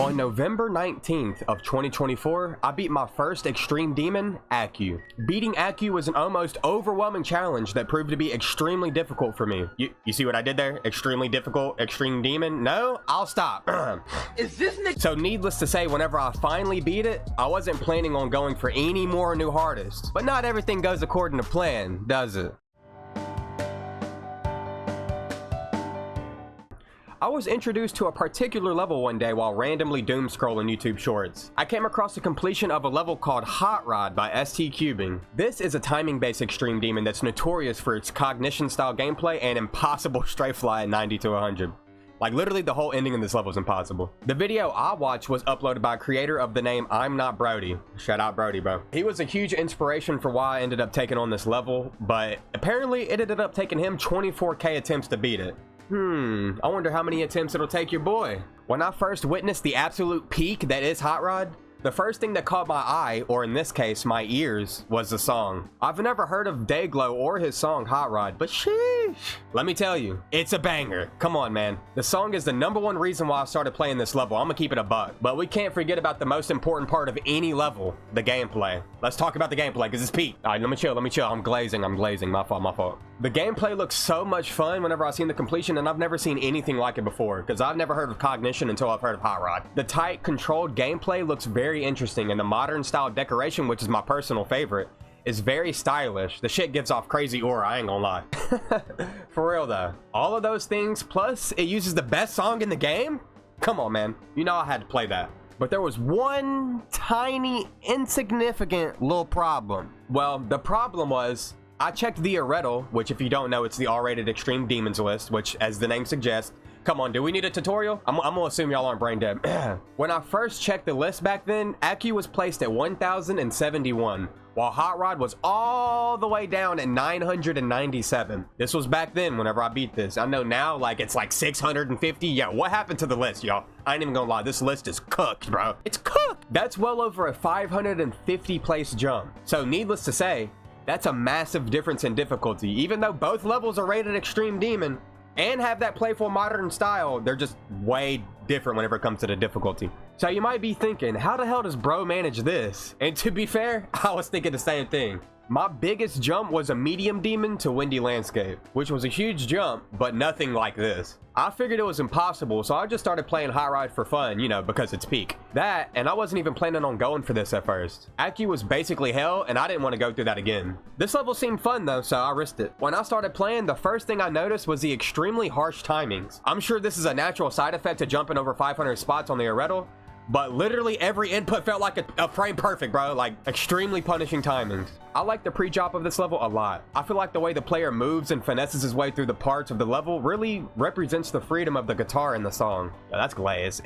On November 19th of 2024, I beat my first extreme demon, Acu. Beating Acu was an almost overwhelming challenge that proved to be extremely difficult for me. You see what I did there? Extremely difficult, extreme demon? No, I'll stop. Is this So needless to say, whenever I finally beat it, I wasn't planning on going for any more new hardest. But not everything goes according to plan, does it? I was introduced to a particular level one day while randomly doom scrolling YouTube shorts. I came across the completion of a level called Hot Rod by ST Cubing. This is a timing-based extreme demon that's notorious for its cognition-style gameplay and impossible strafe fly at 90 to 100. Like, literally the whole ending in this level is impossible. The video I watched was uploaded by a creator of the name I'm Not Brody. Shout out Brody, bro. He was a huge inspiration for why I ended up taking on this level, but apparently it ended up taking him 24k attempts to beat it. I wonder how many attempts it'll take your boy. When I first witnessed the absolute peak that is Hot Rod, the first thing that caught my eye, or in this case, my ears, was the song. I've never heard of Dayglow or his song Hot Rod, but sheesh. Let me tell you, it's a banger. Come on, man. The song is the #1 reason why I started playing this level. I'm gonna keep it a buck. But we can't forget about the most important part of any level, the gameplay. Let's talk about the gameplay, because it's peak. All right, let me chill. I'm glazing. My fault. The gameplay looks so much fun whenever I've seen the completion, and I've never seen anything like it before, because I've never heard of Cognition until I've heard of Hot Rod. The tight, controlled gameplay looks very interesting, and the modern style decoration, which is my personal favorite, is very stylish. The shit gives off crazy aura, I ain't gonna lie. For real though. All of those things, plus it uses the best song in the game? Come on, man. You know I had to play that. But there was one tiny, insignificant little problem. Well, the problem was, I checked the AREDL, which if you don't know, it's the R-rated extreme demons list, which as the name suggests, come on, do we need a tutorial? I'm gonna assume y'all aren't brain dead. When I first checked the list back then, Acu was placed at 1071, while Hot Rod was all the way down at 997. This was back then whenever I beat this. I know now, like, it's like 650. Yeah, what happened to the list, y'all? I ain't even gonna lie, this list is cooked, bro. It's cooked! That's well over a 550 place jump. So needless to say, that's a massive difference in difficulty. Even though both levels are rated extreme demon and have that playful modern style, they're just way different whenever it comes to the difficulty. So you might be thinking, how the hell does bro manage this? And to be fair, I was thinking the same thing. My biggest jump was a medium demon to windy landscape, which was a huge jump, but nothing like this. I figured it was impossible, so I just started playing Hot Rod for fun, you know, because it's peak. That, and I wasn't even planning on going for this at first. Acu was basically hell, and I didn't want to go through that again. This level seemed fun though, so I risked it. When I started playing, the first thing I noticed was the extremely harsh timings. I'm sure this is a natural side effect to jumping over 500 spots on the AREDL, but literally every input felt like a frame perfect, bro. Like, extremely punishing timings. I like the pre-drop of this level a lot. I feel like the way the player moves and finesses his way through the parts of the level really represents the freedom of the guitar in the song. Yeah, that's glaze.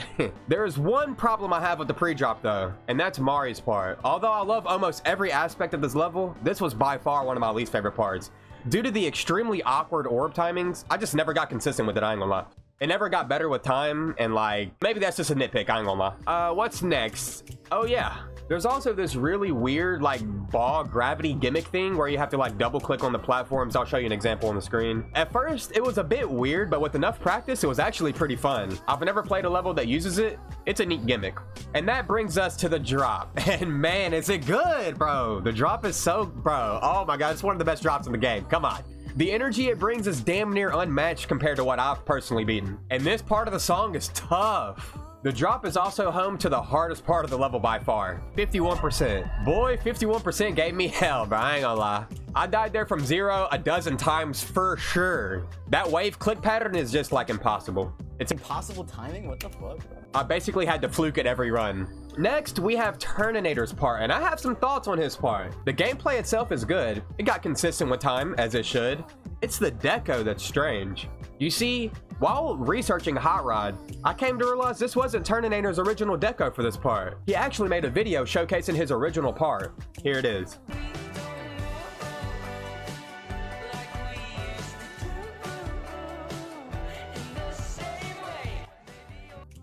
There is one problem I have with the pre-drop though, and that's Mari's part. Although I love almost every aspect of this level, this was by far one of my least favorite parts. Due to the extremely awkward orb timings, I just never got consistent with it, I ain't gonna lie. It never got better with time, and like, maybe that's just a nitpick, I ain't gonna lie. What's next? Oh yeah, there's also this really weird like ball gravity gimmick thing where you have to like double click on the platforms. I'll show you an example on the screen. At first it was a bit weird, but with enough practice it was actually pretty fun. I've never played a level that uses it. It's a neat gimmick. And that brings us to the drop, and man, is it good, bro. The drop is so, bro, oh my god, it's one of the best drops in the game. Come on. The energy it brings is damn near unmatched compared to what I've personally beaten. And this part of the song is tough. The drop is also home to the hardest part of the level by far, 51%. Boy, 51% gave me hell, bro, I ain't gonna lie. I died there from 0 a dozen times for sure. That wave click pattern is just like impossible. It's impossible timing? What the fuck, bro? I basically had to fluke at every run. Next, we have Turninator's part, and I have some thoughts on his part. The gameplay itself is good. It got consistent with time, as it should. It's the deco that's strange. You see, while researching Hot Rod, I came to realize this wasn't Turninator's original deco for this part. He actually made a video showcasing his original part. Here it is.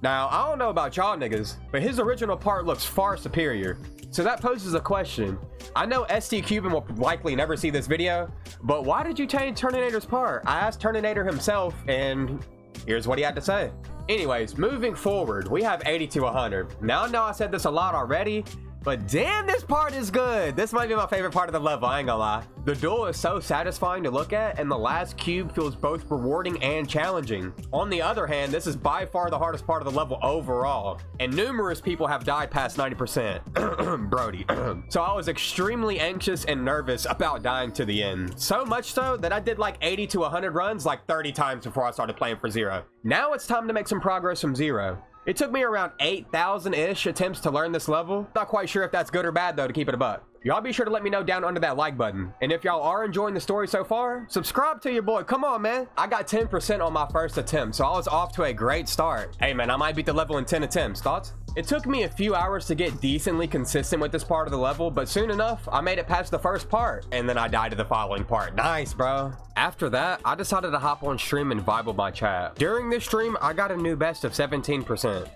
Now, I don't know about y'all niggas, but his original part looks far superior. So that poses a question. I know ST Cubing will likely never see this video, but why did you change Turninator's part? I asked Turninator himself, and Here's what he had to say. Anyways, moving forward, we have 80 to 100. Now I know I said this a lot already, but damn, this part is good. This might be my favorite part of the level, I ain't gonna lie. The duel is so satisfying to look at, and the last cube feels both rewarding and challenging. On the other hand, this is by far the hardest part of the level overall, and numerous people have died past 90%. Brody. So I was extremely anxious and nervous about dying to the end. So much so that I did like 80 to 100 runs like 30 times before I started playing for Zero. Now it's time to make some progress from Zero. It took me around 8,000-ish attempts to learn this level. Not quite sure if that's good or bad though, to keep it a buck. Y'all be sure to let me know down under that like button. And if y'all are enjoying the story so far, subscribe to your boy. Come on, man. I got 10% on my first attempt, so I was off to a great start. Hey man, I might beat the level in 10 attempts. Thoughts? It took me a few hours to get decently consistent with this part of the level, but soon enough, I made it past the first part, and then I died to the following part. Nice, bro. After that, I decided to hop on stream and vibe with my chat. During this stream, I got a new best of 17%.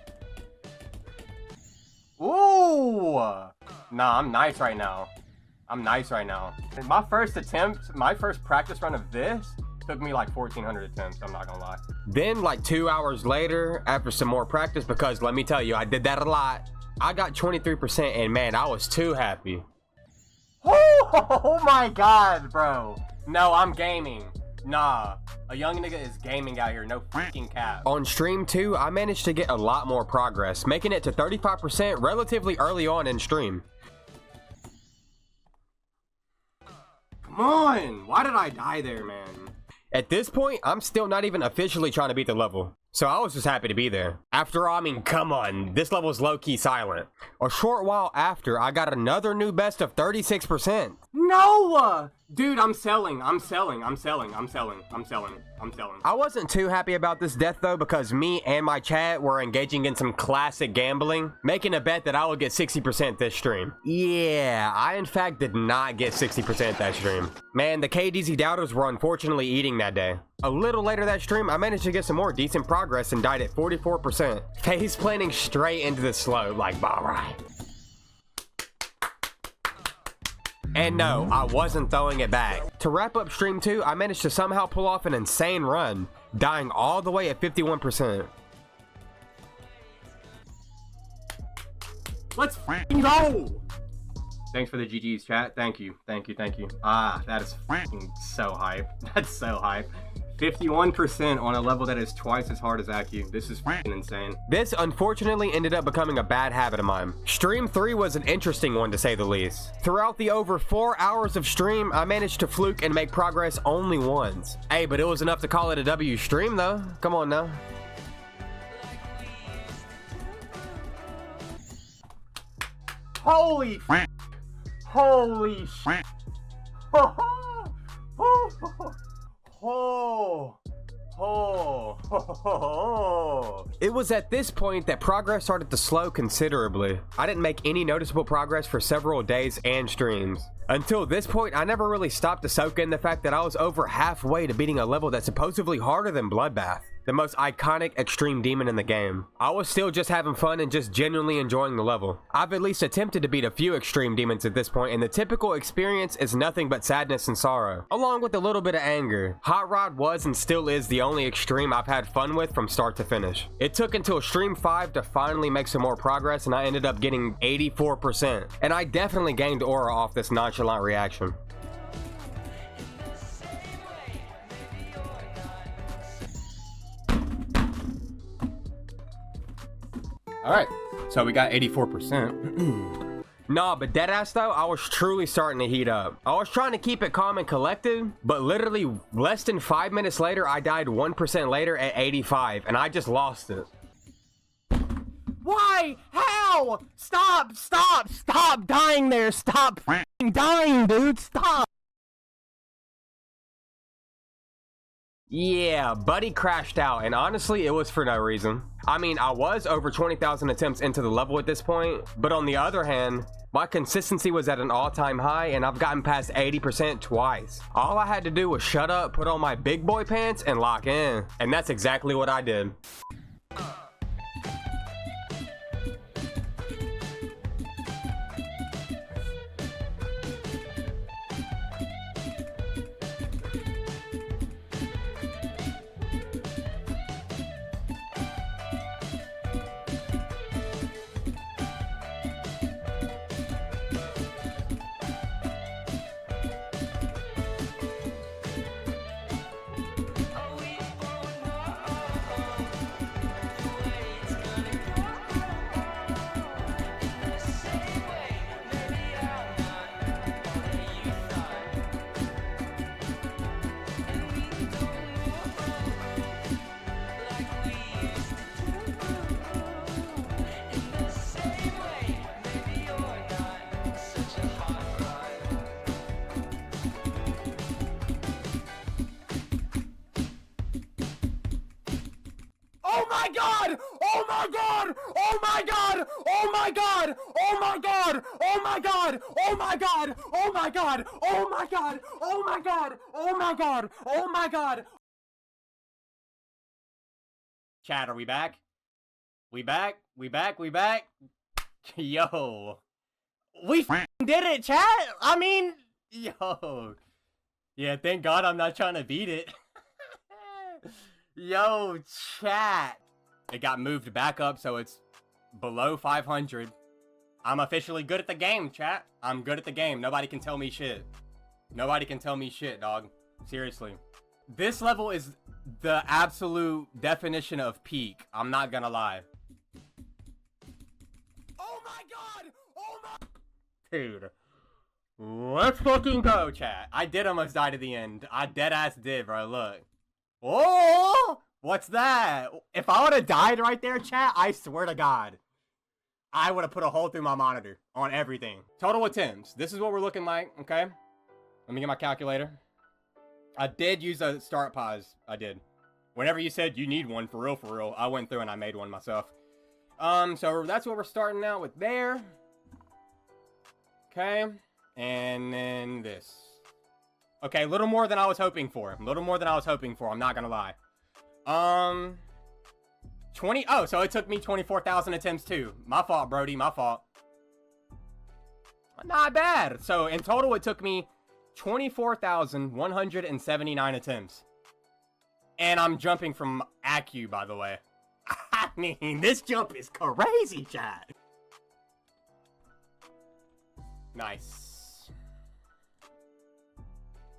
Ooh! Nah, I'm nice right now. I'm nice right now. My first attempt, my first practice run of this took me like 1,400 attempts, I'm not gonna lie. Then like 2 hours later, after some more practice, because let me tell you, I did that a lot, I got 23%, and man, I was too happy. Oh my god, bro. No, I'm gaming. Nah, a young nigga is gaming out here, no freaking cap. On stream 2, I managed to get a lot more progress, making it to 35% relatively early on in stream. Come on, why did I die there, man? At this point, I'm still not even officially trying to beat the level, so I was just happy to be there. After all, I mean, come on, this level is low-key silent. A short while after, I got another new best of 36%. No! Dude, I'm selling. I wasn't too happy about this death though, because me and my chat were engaging in some classic gambling, making a bet that I would get 60% this stream. Yeah, I in fact did not get 60% that stream. Man, the KDZ doubters were unfortunately eating that day. A little later that stream, I managed to get some more decent progress and died at 44%. Face planting straight into the slope, like, alright. And no, I wasn't throwing it back. To wrap up stream 2, I managed to somehow pull off an insane run, dying all the way at 51%. Let's f***ing go! Thanks for the GG's, chat. Thank you. Ah, that is f***ing so hype. That's so hype. 51% on a level that is twice as hard as ACU. This is f***ing insane. This unfortunately ended up becoming a bad habit of mine. Stream 3 was an interesting one to say the least. Throughout the over 4 hours of stream, I managed to fluke and make progress only once. Hey, but it was enough to call it a W stream though. Come on now. Holy f***. Holy sh**. It was at this point that progress started to slow considerably. I didn't make any noticeable progress for several days and streams. Until this point, I never really stopped to soak in the fact that I was over halfway to beating a level that's supposedly harder than Bloodbath, the most iconic extreme demon in the game. I was still just having fun and just genuinely enjoying the level. I've at least attempted to beat a few extreme demons at this point, and the typical experience is nothing but sadness and sorrow, along with a little bit of anger. Hot Rod was and still is the only extreme I've had fun with from start to finish. It took until stream 5 to finally make some more progress, and I ended up getting 84%. And I definitely gained aura off this nonchalant reaction. Alright, so we got 84%. Nah, but deadass though, I was truly starting to heat up. I was trying to keep it calm and collected, but literally less than 5 minutes later, I died 1% later at 85, and I just lost it. Why? How? Stop dying there. Stop dying, dude. Stop. Yeah, buddy crashed out, and honestly, it was for no reason. I mean, I was over 20,000 attempts into the level at this point, but on the other hand, my consistency was at an all-time high, and I've gotten past 80% twice. All I had to do was shut up, put on my big boy pants, and lock in. And that's exactly what I did. my god! Oh my god! Oh my god! Oh my god! Oh my god! Oh my god! Oh my god! Oh my god! Oh my god! Oh my god! Oh my god! Oh my god! Chat, are we back? We back? We back? We back? Yo. We did it, chat! I mean, yo. Yeah, thank God I'm not trying to beat it. Yo, chat. It got moved back up, so it's below 500. I'm officially good at the game, chat. I'm good at the game. Nobody can tell me shit. Nobody can tell me shit, dog. Seriously. This level is the absolute definition of peak. I'm not gonna lie. Oh my god! Oh my... Dude. Let's fucking go, chat. I did almost die to the end. I deadass did, bro. Look. Oh! What's that? If I would have died right there, chat, I swear to God, I would have put a hole through my monitor on everything. Total attempts. This is what we're looking like, okay? Let me get my calculator. I did use a start pause. I did. Whenever you said you need one, for real, I went through and I made one myself. So that's what we're starting out with there. Okay. And then this. Okay, a little more than I was hoping for. A little more than I was hoping for, I'm not gonna lie. 20, oh, so it took me 24,000 attempts too. My fault, Brody, my fault. Not bad. So in total, it took me 24,179 attempts. And I'm jumping from ACU, by the way. I mean, this jump is crazy, chat. Nice.